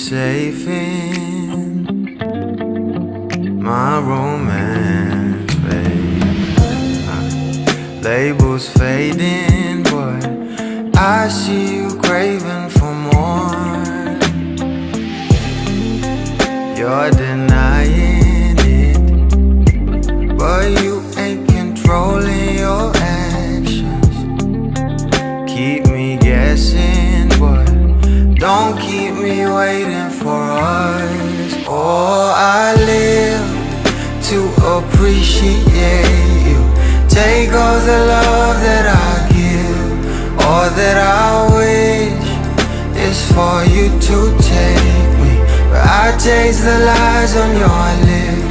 safe in my romance, babe. Labels fading, but I see you craving for more. You're denying it, but you ain't controlling your actions. Keep me guessing, but don't keep me waiting for us. Oh, I live to appreciate you. Take all the love that I give. All that I wish is for you to take me, but I taste the lies on your lips.